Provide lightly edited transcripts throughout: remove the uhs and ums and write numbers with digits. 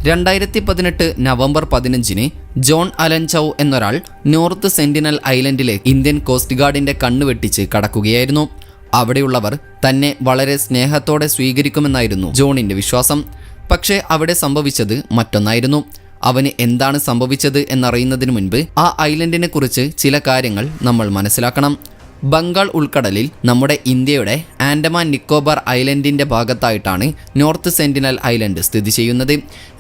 2018 November 15 John Allen ചൗ എന്നൊരാൾ north sentinel ഐലൻഡിലെ Indian coast ഗാർഡിന്റെ കണ്ണുവെട്ടിച്ച് കടക്കുകയായിരുന്നു. അവിടെയുള്ളവർ തന്നെ വളരെ സ്നേഹത്തോടെ സ്വീകരിക്കുമെന്നായിരുന്നു ജോണിന്റെ വിശ്വാസം. പക്ഷേ അവിടെ സംഭവിച്ചത് മറ്റൊന്നായിരുന്നു. അവന് എന്താണ് സംഭവിച്ചത് എന്നറിയുന്നതിന് മുൻപ് ആ ഐലൻഡിനെ കുറിച്ച് ചില കാര്യങ്ങൾ നമ്മൾ മനസ്സിലാക്കണം. ബംഗാൾ ഉൾക്കടലിൽ നമ്മുടെ ഇന്ത്യയുടെ ആൻഡമാൻ നിക്കോബാർ ഐലൻഡിൻ്റെ ഭാഗത്തായിട്ടാണ് നോർത്ത് സെന്റിനൽ ഐലൻഡ് സ്ഥിതി ചെയ്യുന്നത്.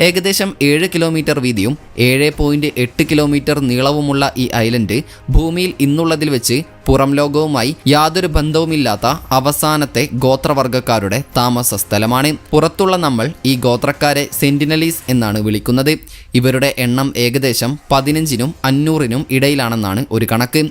ഏകദേശം 7 കിലോമീറ്റർ വീതിയും 7.8 കിലോമീറ്റർ നീളവുമുള്ള ഈ ഐലൻഡ് ഭൂമിയിൽ ഇന്നുള്ളതിൽ വെച്ച് പുറം ലോകവുമായി യാതൊരു ബന്ധവുമില്ലാത്ത അവസാനത്തെ ഗോത്രവർഗ്ഗക്കാരുടെ താമസ സ്ഥലമാണ്. പുറത്തുള്ള നമ്മൾ ഈ ഗോത്രക്കാരെ സെന്റിനലീസ് എന്നാണ് വിളിക്കുന്നത്. ഇവരുടെ എണ്ണം ഏകദേശം 15നും 500നും ഇടയിലാണെന്നാണ് ഒരു കണക്ക്.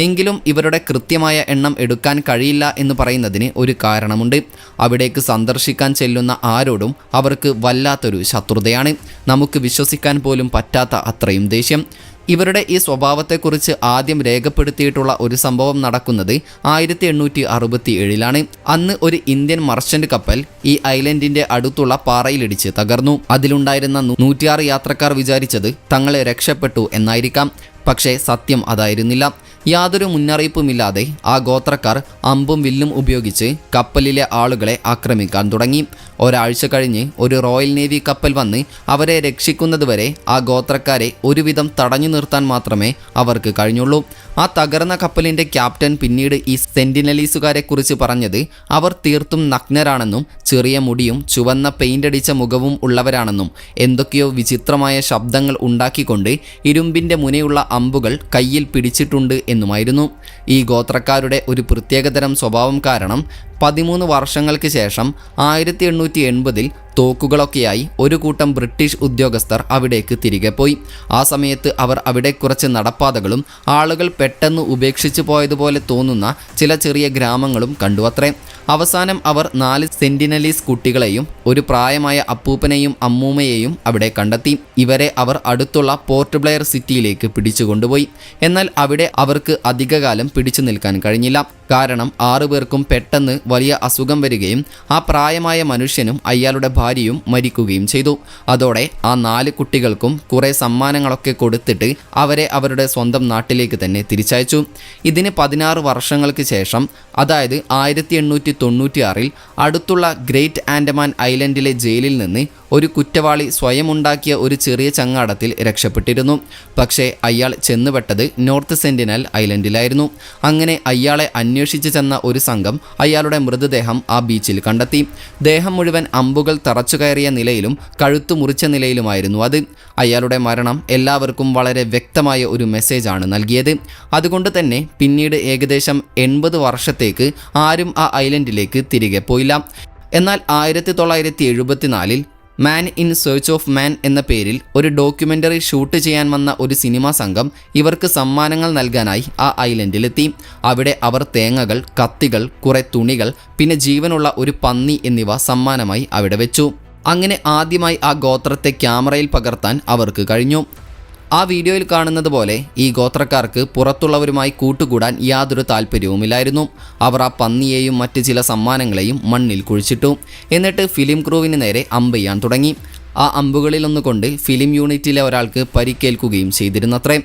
എങ്കിലും ഇവരുടെ കൃത്യമായ എണ്ണം എടുക്കാൻ കഴിയില്ല എന്ന് പറയുന്നതിന് ഒരു കാരണമുണ്ട്. അവിടേക്ക് സന്ദർശിക്കാൻ ചെല്ലുന്ന ആരോടും അവർക്ക് വല്ലാത്തൊരു ശത്രുതയാണ്. നമുക്ക് വിശ്വസിക്കാൻ പോലും പറ്റാത്ത അത്രയും ദേഷ്യം. ഇവരുടെ ഈ സ്വഭാവത്തെക്കുറിച്ച് ആദ്യം രേഖപ്പെടുത്തിയിട്ടുള്ള ഒരു സംഭവം നടക്കുന്നത് 1867 അന്ന് ഒരു ഇന്ത്യൻ മർച്ചന്റ് കപ്പൽ ഈ ഐലൻഡിന്റെ അടുത്തുള്ള പാറയിലിടിച്ച് തകർന്നു. അതിലുണ്ടായിരുന്ന 106 യാത്രക്കാർ വിചാരിച്ചത് തങ്ങളെ രക്ഷപ്പെട്ടു എന്നായിരിക്കാം. പക്ഷേ സത്യം അതായിരുന്നില്ല. യാതൊരു മുന്നറിയിപ്പുമില്ലാതെ ആ ഗോത്രക്കാർ അമ്പും വില്ലും ഉപയോഗിച്ച് കപ്പലിലെ ആളുകളെ ആക്രമിക്കാൻ തുടങ്ങി. ഒരാഴ്ച കഴിഞ്ഞ് ഒരു റോയൽ നേവി കപ്പൽ വന്ന് അവരെ രക്ഷിക്കുന്നതുവരെ ആ ഗോത്രക്കാരെ ഒരുവിധം തടഞ്ഞു നിർത്താൻ മാത്രമേ അവർക്ക് കഴിഞ്ഞുള്ളൂ. ആ തകർന്ന കപ്പലിൻ്റെ ക്യാപ്റ്റൻ പിന്നീട് ഈ സെന്റിനലീസുകാരെ കുറിച്ച് പറഞ്ഞത് അവർ തീർത്തും നഗ്നരാണെന്നും ചെറിയ മുടിയും ചുവന്ന പെയിൻ്റടിച്ച മുഖവും ഉള്ളവരാണെന്നും എന്തൊക്കെയോ വിചിത്രമായ ശബ്ദങ്ങൾ ഉണ്ടാക്കിക്കൊണ്ട് ഇരുമ്പിൻ്റെ മുനയുള്ള അമ്പുകൾ കയ്യിൽ പിടിച്ചിട്ടുണ്ട് എന്നുമായിരുന്നു. ഈ ഗോത്രക്കാരുടെ ഒരു പ്രത്യേകതരം സ്വഭാവം കാരണം 13 വർഷങ്ങൾക്ക് ശേഷം 1880 തോക്കുകളൊക്കെയായി ഒരു കൂട്ടം ബ്രിട്ടീഷ് ഉദ്യോഗസ്ഥർ അവിടേക്ക് തിരികെ പോയി. ആ സമയത്ത് അവർ അവിടെ കുറച്ച് നടപ്പാതകളും ആളുകൾ പെട്ടെന്ന് ഉപേക്ഷിച്ചു പോയതുപോലെ തോന്നുന്ന ചില ചെറിയ ഗ്രാമങ്ങളും കണ്ടുവത്രേ. അവസാനം അവർ 4 സെന്റിനലീസ് കുട്ടികളെയും ഒരു പ്രായമായ അപ്പൂപ്പനെയും അമ്മൂമ്മയെയും അവിടെ കണ്ടെത്തി. ഇവരെ അവർ അടുത്തുള്ള പോർട്ട് ബ്ലെയർ സിറ്റിയിലേക്ക് പിടിച്ചുകൊണ്ടുപോയി. എന്നാൽ അവിടെ അവർക്ക് അധികകാലം പിടിച്ചു നിൽക്കാൻ കഴിഞ്ഞില്ല. കാരണം 6 പേർക്കും പെട്ടെന്ന് വലിയ അസുഖം വരികയും ആ പ്രായമായ മനുഷ്യനും അയാളുടെ ഭാര്യയും മരിക്കുകയും ചെയ്തു. അതോടെ ആ 4 കുട്ടികൾക്കും കുറേ സമ്മാനങ്ങളൊക്കെ കൊടുത്തിട്ട് അവരെ അവരുടെ സ്വന്തം നാട്ടിലേക്ക് തന്നെ തിരിച്ചയച്ചു. ഇതിന് 16 വർഷങ്ങൾക്ക് ശേഷം, അതായത് 1896 അടുത്തുള്ള ഗ്രേറ്റ് ആൻഡമാൻ ഐലൻഡിലെ ജയിലിൽ നിന്ന് ഒരു കുറ്റവാളി സ്വയം ഉണ്ടാക്കിയ ഒരു ചെറിയ ചങ്ങാടത്തിൽ രക്ഷപ്പെട്ടിരുന്നു. പക്ഷേ അയാൾ ചെന്നുപെട്ടത് നോർത്ത് സെന്റിനൽ ഐലൻഡിലായിരുന്നു. അങ്ങനെ അയാളെ അന്വേഷിച്ച് ചെന്ന ഒരു സംഘം അയാളുടെ മൃതദേഹം ആ ബീച്ചിൽ കണ്ടെത്തി. ദേഹം മുഴുവൻ അമ്പുകൾ തറച്ചു കയറിയ നിലയിലും കഴുത്തു മുറിച്ച നിലയിലുമായിരുന്നു അത്. അയാളുടെ മരണം എല്ലാവർക്കും വളരെ വ്യക്തമായ ഒരു മെസ്സേജാണ് നൽകിയത്. അതുകൊണ്ട് തന്നെ പിന്നീട് ഏകദേശം 80 വർഷത്തേക്ക് ആരും ആ ഐലൻഡിലേക്ക് തിരികെ പോയില്ല. എന്നാൽ 1974 മാൻ ഇൻ സെർച്ച് ഓഫ് മാൻ എന്ന പേരിൽ ഒരു ഡോക്യുമെൻ്ററി ഷൂട്ട് ചെയ്യാൻ വന്ന ഒരു സിനിമാ സംഘം ഇവർക്ക് സമ്മാനങ്ങൾ നൽകാനായി ആ ഐലൻഡിലെത്തി. അവിടെ അവർ തേങ്ങകൾ, കത്തികൾ, കുറെ തുണികൾ, പിന്നെ ജീവനുള്ള ഒരു പന്നി എന്നിവ സമ്മാനമായി അവിടെ വെച്ചു. അങ്ങനെ ആദ്യമായി ആ ഗോത്രത്തെ ക്യാമറയിൽ പകർത്താൻ അവർക്ക് കഴിഞ്ഞു. ആ വീഡിയോയിൽ കാണുന്നത് പോലെ ഈ ഗോത്രക്കാർക്ക് പുറത്തുള്ളവരുമായി കൂട്ടുകൂടാൻ യാതൊരു താല്പര്യവുമില്ലായിരുന്നു. അവർ ആ പന്നിയെയും മറ്റ് ചില സമ്മാനങ്ങളെയും മണ്ണിൽ കുഴിച്ചിട്ടു. എന്നിട്ട് ഫിലിം ക്രൂവിന് നേരെ അമ്പ് ചെയ്യാൻ തുടങ്ങി. ആ അമ്പുകളിലൊന്നുകൊണ്ട് ഫിലിം യൂണിറ്റിലെ ഒരാൾക്ക് പരിക്കേൽക്കുകയും ചെയ്തിരുന്നത്രേ.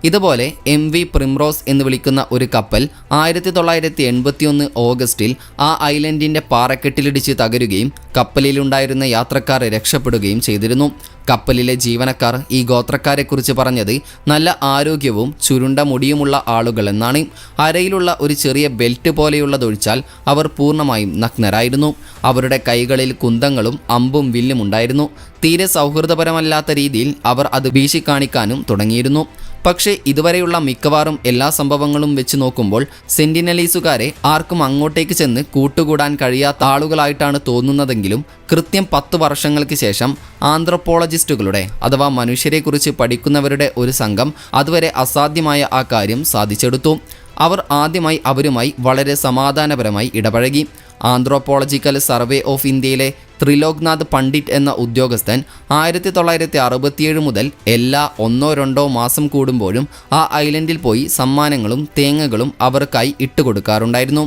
ഇതുപോലെ MV പ്രിംറോസ് എന്ന് വിളിക്കുന്ന ഒരു കപ്പൽ 1981 ഓഗസ്റ്റിൽ ആ ഐലൻഡിൻ്റെ പാറക്കെട്ടിലിടിച്ച് തകരുകയും കപ്പലിലുണ്ടായിരുന്ന യാത്രക്കാർ രക്ഷപ്പെടുകയും ചെയ്തിരുന്നു. കപ്പലിലെ ജീവനക്കാർ ഈ ഗോത്രക്കാരെക്കുറിച്ച് പറഞ്ഞത് നല്ല ആരോഗ്യവും ചുരുണ്ട മുടിയുമുള്ള ആളുകളെന്നാണ്. അരയിലുള്ള ഒരു ചെറിയ ബെൽറ്റ് പോലെയുള്ളതൊഴിച്ചാൽ അവർ പൂർണ്ണമായും നഗ്നരായിരുന്നു. അവരുടെ കൈകളിൽ കുന്തങ്ങളും അമ്പും വില്ലും ഉണ്ടായിരുന്നു. തീരെ സൗഹൃദപരമല്ലാത്ത രീതിയിൽ അവർ അത് വീശിക്കാണിക്കാനും തുടങ്ങിയിരുന്നു. പക്ഷേ ഇതുവരെയുള്ള മിക്കവാറും എല്ലാ സംഭവങ്ങളും വെച്ച് നോക്കുമ്പോൾ സെന്റിനലീസുകാരെ ആർക്കും അങ്ങോട്ടേക്ക് ചെന്ന് കൂട്ടുകൂടാൻ കഴിയാത്ത ആളുകളായിട്ടാണ് തോന്നുന്നതെങ്കിലും കൃത്യം 10 വർഷങ്ങൾക്ക് ശേഷം ആന്ത്രോപോളജിസ്റ്റുകളുടെ അഥവാ മനുഷ്യരെക്കുറിച്ച് പഠിക്കുന്നവരുടെ ഒരു സംഘം അതുവരെ അസാധ്യമായ ആ കാര്യം സാധിച്ചെടുത്തു. അവർ ആദ്യമായി അവരുമായി വളരെ സമാധാനപരമായി ഇടപഴകി. ആന്ത്രോപോളജിക്കൽ സർവേ ഓഫ് ഇന്ത്യയിലെ ത്രിലോക്നാഥ് പണ്ഡിറ്റ് എന്ന ഉദ്യോഗസ്ഥൻ 1967 മുതൽ എല്ലാ 1-2 മാസം കൂടുമ്പോഴും ആ ഐലൻഡിൽ പോയി സമ്മാനങ്ങളും തേങ്ങകളും അവർക്കായി ഇട്ടുകൊടുക്കാറുണ്ടായിരുന്നു.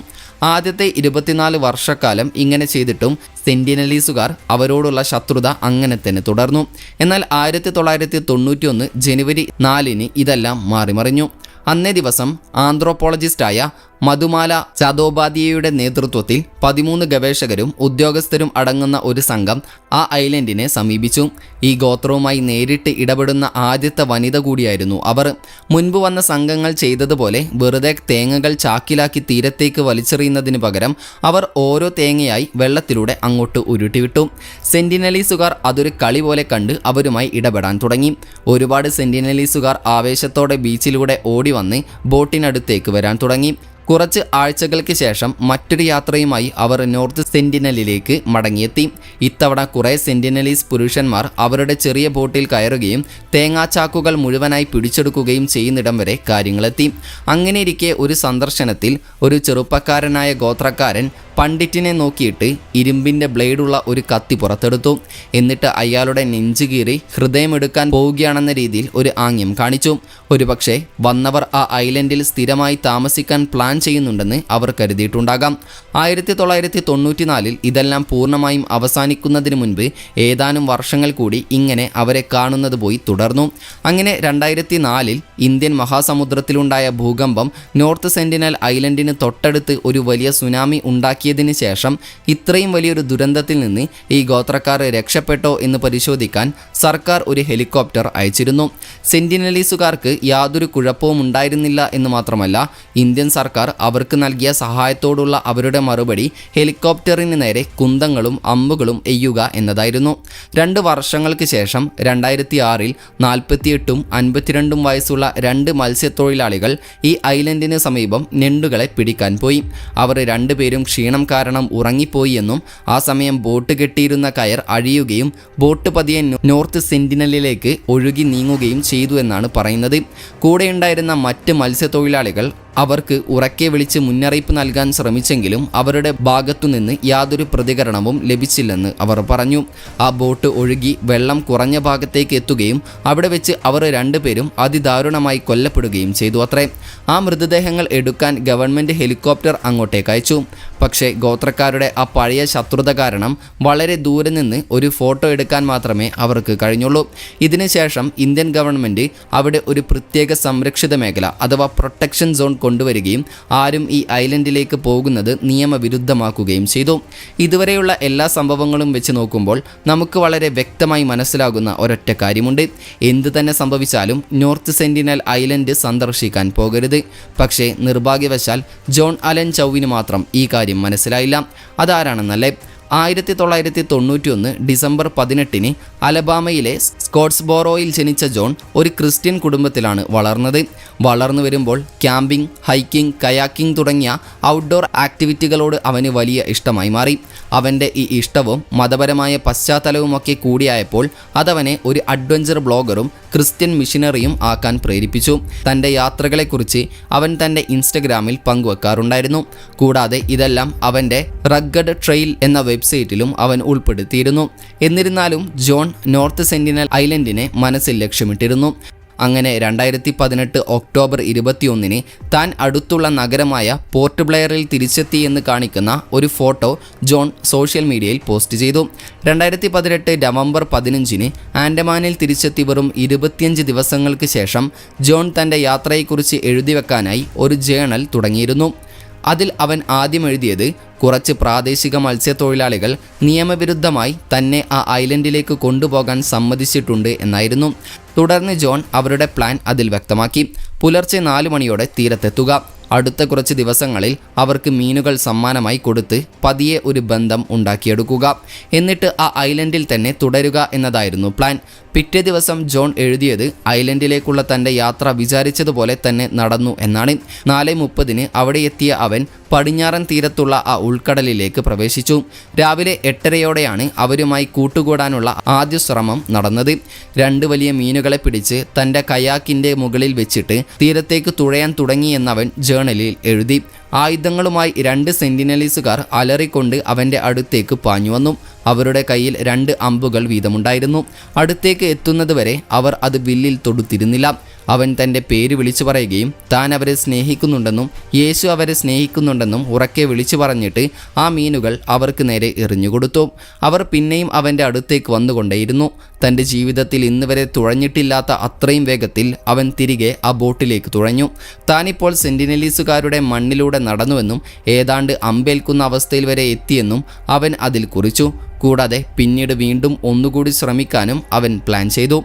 ആദ്യത്തെ 24 വർഷക്കാലം ഇങ്ങനെ ചെയ്തിട്ടും സെന്റിനലീസുകാർ അവരോടുള്ള ശത്രുത അങ്ങനെ തന്നെ തുടർന്നു. എന്നാൽ 1991 ജനുവരി 4 ഇതെല്ലാം മാറിമറിഞ്ഞു. അന്നേ ദിവസം ആന്ത്രോപോളജിസ്റ്റായ മധുമാല ചതോപാധ്യായയുടെ നേതൃത്വത്തിൽ 13 ഗവേഷകരും ഉദ്യോഗസ്ഥരും അടങ്ങുന്ന ഒരു സംഘം ആ ഐലൻഡിനെ സമീപിച്ചു. ഈ ഗോത്രവുമായി നേരിട്ട് ഇടപെടുന്ന ആദ്യത്തെ വനിത കൂടിയായിരുന്നു അവർ. മുൻപ് വന്ന സംഘങ്ങൾ ചെയ്തതുപോലെ വെറുതെ തേങ്ങകൾ ചാക്കിലാക്കി തീരത്തേക്ക് വലിച്ചെറിയുന്നതിന് പകരം അവർ ഓരോ തേങ്ങയായി വെള്ളത്തിലൂടെ അങ്ങോട്ട് ഉരുട്ടിവിട്ടു. സെന്റിനലീസുകാർ അതൊരു കളി പോലെ കണ്ട് അവരുമായി ഇടപെടാൻ തുടങ്ങി. ഒരുപാട് സെന്റിനലീസുകാർ ആവേശത്തോടെ ബീച്ചിലൂടെ ഓടി വന്ന് ബോട്ടിനടുത്തേക്ക് വരാൻ തുടങ്ങി. കുറച്ച് ആഴ്ചകൾക്ക് ശേഷം മറ്റൊരു യാത്രയുമായി അവർ നോർത്ത് സെന്റിനലിലേക്ക് മടങ്ങിയെത്തി. ഇത്തവണ കുറേ സെന്റിനലീസ് പുരുഷന്മാർ അവരുടെ ചെറിയ ബോട്ടിൽ കയറുകയും തേങ്ങാച്ചാക്കുകൾ മുഴുവനായി പിടിച്ചെടുക്കുകയും ചെയ്യുന്നിടം വരെ കാര്യങ്ങളെത്തി. അങ്ങനെയിരിക്കെ ഒരു സന്ദർശനത്തിൽ ഒരു ചെറുപ്പക്കാരനായ ഗോത്രക്കാരൻ പണ്ഡിറ്റിനെ നോക്കിയിട്ട് ഇരുമ്പിൻ്റെ ബ്ലേഡുള്ള ഒരു കത്തി പുറത്തെടുത്തു. എന്നിട്ട് അയാളുടെ നെഞ്ചുകീറി ഹൃദയമെടുക്കാൻ പോവുകയാണെന്ന രീതിയിൽ ഒരു ആംഗ്യം കാണിച്ചു. ഒരുപക്ഷെ വന്നവർ ആ ഐലൻഡിൽ സ്ഥിരമായി താമസിക്കാൻ പ്ലാൻ ചെയ്യുന്നുണ്ടെന്ന് അവർ കരുതിയിട്ടുണ്ടാകാം. 1994 ഇതെല്ലാം പൂർണ്ണമായും അവസാനിക്കുന്നതിന് മുൻപ് ഏതാനും വർഷങ്ങൾ കൂടി ഇങ്ങനെ അവരെ കാണുന്നത് പോയി തുടർന്നു. അങ്ങനെ 2004 ഇന്ത്യൻ മഹാസമുദ്രത്തിലുണ്ടായ ഭൂകമ്പം നോർത്ത് സെന്റിനൽ ഐലൻഡിന് തൊട്ടടുത്ത് ഒരു വലിയ സുനാമി ഉണ്ടാക്കിയതിന് ശേഷം ഇത്രയും വലിയൊരു ദുരന്തത്തിൽ നിന്ന് ഈ ഗോത്രക്കാർ രക്ഷപ്പെട്ടോ എന്ന് പരിശോധിക്കാൻ സർക്കാർ ഒരു ഹെലികോപ്റ്റർ അയച്ചിരുന്നു. സെന്റിനലീസുകാർക്ക് യാതൊരു കുഴപ്പവും ഉണ്ടായിരുന്നില്ല എന്ന് മാത്രമല്ല, ഇന്ത്യൻ സർക്കാർ അവർക്ക് നൽകിയ സഹായത്തോടുള്ള അവരുടെ മറുപടി ഹെലികോപ്റ്ററിന് നേരെ കുന്തങ്ങളും അമ്പുകളും എയ്യുക എന്നതായിരുന്നു. 2 വർഷങ്ങൾക്ക് ശേഷം 2006 48ഉം 52ഉം വയസ്സുള്ള 2 മത്സ്യത്തൊഴിലാളികൾ ഈ ഐലൻഡിന് സമീപം ഞണ്ടുകളെ പിടിക്കാൻ പോയി. അവർ 2 പേരും ക്ഷീണം കാരണം ഉറങ്ങിപ്പോയി എന്നും ആ സമയം ബോട്ട് കെട്ടിയിരുന്ന കയർ അഴിയുകയും ബോട്ട് പതിയെ നോർത്ത് സെന്റിനലിലേക്ക് ഒഴുകി നീങ്ങുകയും ചെയ്തു എന്നാണ് പറയുന്നത്. കൂടെയുണ്ടായിരുന്ന മറ്റ് മത്സ്യത്തൊഴിലാളികൾ അവർക്ക് ഉറക്കെ വിളിച്ച് മുന്നറിയിപ്പ് നൽകാൻ ശ്രമിച്ചെങ്കിലും അവരുടെ ഭാഗത്തുനിന്ന് യാതൊരു പ്രതികരണവും ലഭിച്ചില്ലെന്ന് അവർ പറഞ്ഞു. ആ ബോട്ട് ഒഴുകി വെള്ളം കുറഞ്ഞ ഭാഗത്തേക്ക് എത്തുകയും അവിടെ വെച്ച് അവർ 2 പേരും അതിദാരുണമായി കൊല്ലപ്പെടുകയും ചെയ്തു അത്രേ. ആ മൃതദേഹങ്ങൾ എടുക്കാൻ ഗവൺമെൻറ് ഹെലികോപ്റ്റർ അങ്ങോട്ടേക്ക് അയച്ചു. പക്ഷേ ഗോത്രക്കാരുടെ ആ പഴയ ശത്രുത കാരണം വളരെ ദൂരെ നിന്ന് ഒരു ഫോട്ടോ എടുക്കാൻ മാത്രമേ അവർക്ക് കഴിഞ്ഞുള്ളൂ. ഇതിനുശേഷം ഇന്ത്യൻ ഗവൺമെൻറ് അവിടെ ഒരു പ്രത്യേക സംരക്ഷിത മേഖല അഥവാ പ്രൊട്ടക്ഷൻ സോൺ കൊണ്ടുവരികയും ആരും ഈ ഐലൻഡിലേക്ക് പോകുന്നത് നിയമവിരുദ്ധമാക്കുകയും ചെയ്തു. ഇതുവരെയുള്ള എല്ലാ സംഭവങ്ങളും വെച്ച് നോക്കുമ്പോൾ നമുക്ക് വളരെ വ്യക്തമായി മനസ്സിലാകുന്ന ഒരൊറ്റ കാര്യമുണ്ട്. എന്ത് തന്നെ സംഭവിച്ചാലും നോർത്ത് സെന്റിനൽ ഐലൻഡ് സന്ദർശിക്കാൻ പോകരുത്. പക്ഷേ നിർഭാഗ്യവശാൽ ജോൺ അലൻ ചൗവിന് മാത്രം ഈ കാര്യം മനസ്സിലായില്ല. അതാരാണെന്നല്ലേ? 1991 ഡിസംബർ 18 അലബാമയിലെ സ്കോട്ട്സ്ബോറോയിൽ ജനിച്ച ജോൺ ഒരു ക്രിസ്ത്യൻ കുടുംബത്തിലാണ് വളർന്നത്. വളർന്നു വരുമ്പോൾ ക്യാമ്പിംഗ്, ഹൈക്കിംഗ്, കയാക്കിംഗ് തുടങ്ങിയ ഔട്ട്ഡോർ ആക്ടിവിറ്റികളോട് അവന് വലിയ ഇഷ്ടമായി മാറി. അവൻ്റെ ഈ ഇഷ്ടവും മതപരമായ പശ്ചാത്തലവുമൊക്കെ കൂടിയായപ്പോൾ അതവനെ ഒരു അഡ്വഞ്ചർ ബ്ലോഗറും ക്രിസ്ത്യൻ മിഷനറിയും ആക്കാൻ പ്രേരിപ്പിച്ചു. തൻ്റെ യാത്രകളെക്കുറിച്ച് അവൻ തൻ്റെ ഇൻസ്റ്റഗ്രാമിൽ പങ്കുവെക്കാറുണ്ടായിരുന്നു. കൂടാതെ ഇതെല്ലാം അവൻ്റെ റഗ്ഗഡ് ട്രെയിൽ എന്ന വെബ്സൈറ്റിലും അവൻ ഉൾപ്പെടുത്തിയിരുന്നു. എന്നിരുന്നാലും ജോൺ നോർത്ത് സെന്റിനൽ ഐലൻഡിനെ മനസ്സിൽ ലക്ഷ്യമിട്ടിരുന്നു. അങ്ങനെ 2018 ഒക്ടോബർ 21 താൻ അടുത്തുള്ള നഗരമായ പോർട്ട് ബ്ലെയറിൽ തിരിച്ചെത്തി എന്ന് കാണിക്കുന്ന ഒരു ഫോട്ടോ ജോൺ സോഷ്യൽ മീഡിയയിൽ പോസ്റ്റ് ചെയ്തു. 2018 നവംബർ 15 ആൻഡമാനിൽ തിരിച്ചെത്തി വെറും 25 ദിവസങ്ങൾക്ക് ശേഷം ജോൺ തൻ്റെ യാത്രയെക്കുറിച്ച് എഴുതി വെക്കാനായി ഒരു ജേണൽ തുടങ്ങിയിരുന്നു. അതിൽ അവൻ ആദ്യം എഴുതിയത് കുറച്ച് പ്രാദേശിക മത്സ്യത്തൊഴിലാളികൾ നിയമവിരുദ്ധമായി തന്നെ ആ ഐലൻഡിലേക്ക് കൊണ്ടുപോകാൻ സമ്മതിച്ചിട്ടുണ്ട് എന്നായിരുന്നു. തുടർന്ന് ജോൺ അവരുടെ പ്ലാൻ അതിൽ വ്യക്തമാക്കി. പുലർച്ചെ 4 മണിയോടെ തീരത്തെത്തുക, അടുത്ത കുറച്ച് ദിവസങ്ങളിൽ അവർക്ക് മീനുകൾ സമ്മാനമായി കൊടുത്ത് പതിയെ ഒരു ബന്ധം ഉണ്ടാക്കിയെടുക്കുക, എന്നിട്ട് ആ ഐലൻഡിൽ തന്നെ തുടരുക എന്നതായിരുന്നു പ്ലാൻ. പിറ്റേ ദിവസം ജോൺ എഴുതിയത് ഐലൻഡിലേക്കുള്ള തൻ്റെ യാത്ര വിചാരിച്ചതുപോലെ തന്നെ നടന്നു എന്നാണ്. 4:30 അവിടെ എത്തിയ അവൻ പടിഞ്ഞാറൻ തീരത്തുള്ള ആ ഉൾക്കടലിലേക്ക് പ്രവേശിച്ചു. രാവിലെ 8:30 അവരുമായി കൂട്ടുകൂടാനുള്ള ആദ്യ ശ്രമം നടന്നത്. 2 വലിയ മീനുകളെ പിടിച്ച് തൻ്റെ കയാക്കിൻ്റെ മുകളിൽ വെച്ചിട്ട് തീരത്തേക്ക് തുഴയാൻ തുടങ്ങിയെന്നവൻ ജേണലിൽ എഴുതി. ആയുധങ്ങളുമായി 2 സെന്റിനലീസുകാർ അലറിക്കൊണ്ട് അവൻ്റെ അടുത്തേക്ക് പാഞ്ഞു വന്നു. അവരുടെ കയ്യിൽ 2 അമ്പുകൾ വീതമുണ്ടായിരുന്നു. അടുത്തേക്ക് എത്തുന്നതുവരെ അവർ അത് വില്ലിൽ തൊടുത്തിരുന്നില്ല. അവൻ തൻ്റെ പേര് വിളിച്ചു പറയുകയും താൻ അവരെ സ്നേഹിക്കുന്നുണ്ടെന്നും യേശു അവരെ സ്നേഹിക്കുന്നുണ്ടെന്നും ഉറക്കെ വിളിച്ചു പറഞ്ഞിട്ട് ആ മീനുകൾ അവർക്ക് നേരെ എറിഞ്ഞുകൊടുത്തു. അവർ പിന്നെയും അവൻ്റെ അടുത്തേക്ക് വന്നുകൊണ്ടേയിരുന്നു. തൻ്റെ ജീവിതത്തിൽ ഇന്നുവരെ തുഴഞ്ഞിട്ടില്ലാത്ത അത്രയും വേഗത്തിൽ അവൻ തിരികെ ആ ബോട്ടിലേക്ക് തുഴഞ്ഞു. താനിപ്പോൾ സെന്റിനലീസുകാരുടെ മണ്ണിലൂടെ നടന്നുവെന്നും ഏതാണ്ട് അമ്പേൽക്കുന്ന അവസ്ഥയിൽ വരെ എത്തിയെന്നും അവൻ അതിൽ കുറിച്ചു. കൂടാതെ പിന്നീട് വീണ്ടും ഒന്നുകൂടി ശ്രമിക്കാനും അവൻ പ്ലാൻ ചെയ്തു.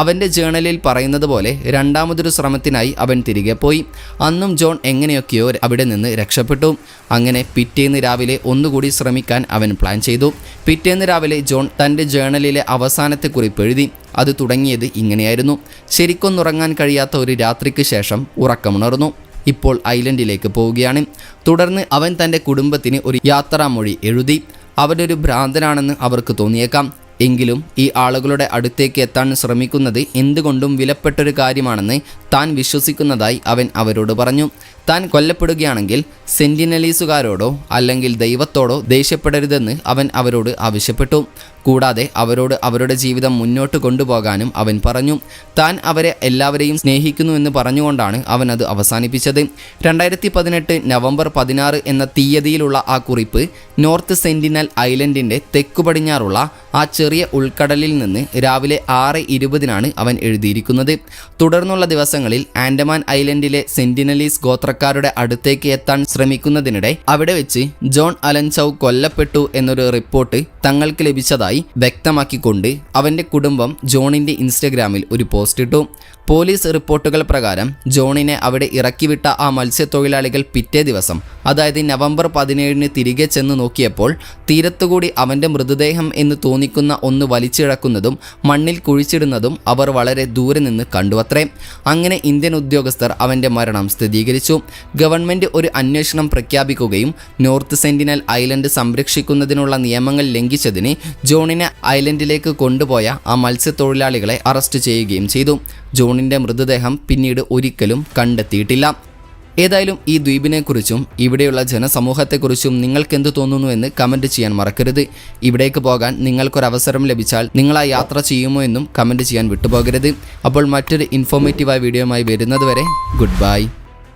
അവൻ്റെ ജേണലിൽ പറയുന്നത് പോലെ രണ്ടാമതൊരു ശ്രമത്തിനായി അവൻ തിരികെ പോയി. അന്നും ജോൺ എങ്ങനെയൊക്കെയോ അവിടെ നിന്ന് രക്ഷപ്പെട്ടു. അങ്ങനെ പിറ്റേന്ന് രാവിലെ ഒന്നുകൂടി ശ്രമിക്കാൻ അവൻ പ്ലാൻ ചെയ്തു. പിറ്റേന്ന് രാവിലെ ജോൺ തൻ്റെ ജേണലിലെ അവസാനത്തെ കുറിപ്പ് എഴുതി. അത് തുടങ്ങിയത് ഇങ്ങനെയായിരുന്നു: ശരിക്കൊന്നുറങ്ങാൻ കഴിയാത്ത ഒരു രാത്രിക്ക് ശേഷം ഉറക്കമുണർന്നു. ഇപ്പോൾ ഐലൻഡിലേക്ക് പോവുകയാണ്. തുടർന്ന് അവൻ തൻ്റെ കുടുംബത്തിന് ഒരു യാത്രാമൊഴി എഴുതി. അവനൊരു ഭ്രാന്തനാണെന്ന് അവർക്ക് തോന്നിയേക്കാം, എങ്കിലും ഈ ആളുകളുടെ അടുത്തേക്ക് എത്താൻ ശ്രമിക്കുന്നത് എന്തുകൊണ്ടും വിലപ്പെട്ടൊരു കാര്യമാണെന്ന് താൻ വിശ്വസിക്കുന്നതായി അവൻ അവരോട് പറഞ്ഞു. താൻ കൊല്ലപ്പെടുകയാണെങ്കിൽ സെന്റിനലീസുകാരോടോ അല്ലെങ്കിൽ ദൈവത്തോടോ ദേഷ്യപ്പെടരുതെന്ന് അവൻ അവരോട് ആവശ്യപ്പെട്ടു. കൂടാതെ അവരോട് അവരുടെ ജീവിതം മുന്നോട്ട് കൊണ്ടുപോകാനും അവൻ പറഞ്ഞു. താൻ അവരെ എല്ലാവരെയും സ്നേഹിക്കുന്നുവെന്ന് പറഞ്ഞുകൊണ്ടാണ് അവൻ അത് അവസാനിപ്പിച്ചത്. 2018 നവംബർ 16 എന്ന തീയതിയിലുള്ള ആ കുറിപ്പ് നോർത്ത് സെന്റിനൽ ഐലൻഡിൻ്റെ തെക്കുപടിഞ്ഞാറുള്ള ആ ചെറിയ ഉൾക്കടലിൽ നിന്ന് രാവിലെ 6:20 അവൻ എഴുതിയിരിക്കുന്നത്. തുടർന്നുള്ള ദിവസങ്ങളിൽ ആൻഡമാൻ ഐലൻഡിലെ സെന്റിനലീസ് ഗോത്രക്കാരുടെ അടുത്തേക്ക് എത്താൻ ശ്രമിക്കുന്നതിനിടെ അവിടെ വെച്ച് ജോൺ അലൻ ചൗ കൊല്ലപ്പെട്ടു എന്നൊരു റിപ്പോർട്ട് തങ്ങൾക്ക് ലഭിച്ചതായി വ്യക്തമാക്കിക്കൊണ്ട് അവൻ്റെ കുടുംബം ജോണിൻ്റെ ഇൻസ്റ്റഗ്രാമിൽ ഒരു പോസ്റ്റ് ഇട്ടു. പോലീസ് റിപ്പോർട്ടുകൾ പ്രകാരം ജോണിനെ അവിടെ ഇറക്കിവിട്ട ആ മത്സ്യത്തൊഴിലാളികൾ പിറ്റേ ദിവസം, അതായത് നവംബർ 17 തിരികെ ചെന്ന് നോക്കിയപ്പോൾ തീരത്തുകൂടി അവൻ്റെ മൃതദേഹം എന്ന് തോന്നിക്കുന്ന ഒന്ന് വലിച്ചിഴക്കുന്നതും മണ്ണിൽ കുഴിച്ചിടുന്നതും അവർ വളരെ ദൂരെ നിന്ന് കണ്ടുവത്രേ. അങ്ങനെ ഇന്ത്യൻ ഉദ്യോഗസ്ഥർ അവൻ്റെ മരണം സ്ഥിരീകരിച്ചു. ഗവൺമെൻറ് ഒരു അന്വേഷണം പ്രഖ്യാപിക്കുകയും നോർത്ത് സെന്റിനൽ ഐലൻഡ് സംരക്ഷിക്കുന്നതിനുള്ള നിയമങ്ങൾ ലംഘിച്ചതിന് ജോണിനെ ഐലൻഡിലേക്ക് കൊണ്ടുപോയ ആ മത്സ്യത്തൊഴിലാളികളെ അറസ്റ്റ് ചെയ്യുകയും ചെയ്തു. ജോണിൻ്റെ മൃതദേഹം പിന്നീട് ഒരിക്കലും കണ്ടെത്തിയിട്ടില്ല. ഏതായാലും ഈ ദ്വീപിനെക്കുറിച്ചും ഇവിടെയുള്ള ജനസമൂഹത്തെക്കുറിച്ചും നിങ്ങൾക്കെന്ത് തോന്നുന്നു എന്ന് കമൻറ്റ് ചെയ്യാൻ മറക്കരുത്. ഇവിടേക്ക് പോകാൻ നിങ്ങൾക്കൊരവസരം ലഭിച്ചാൽ നിങ്ങൾ ആ യാത്ര ചെയ്യുമോ എന്നും കമൻറ്റ് ചെയ്യാൻ വിട്ടുപോകരുത്. അപ്പോൾ മറ്റൊരു ഇൻഫോർമേറ്റീവായ വീഡിയോയുമായി വരുന്നതുവരെ ഗുഡ് ബൈ.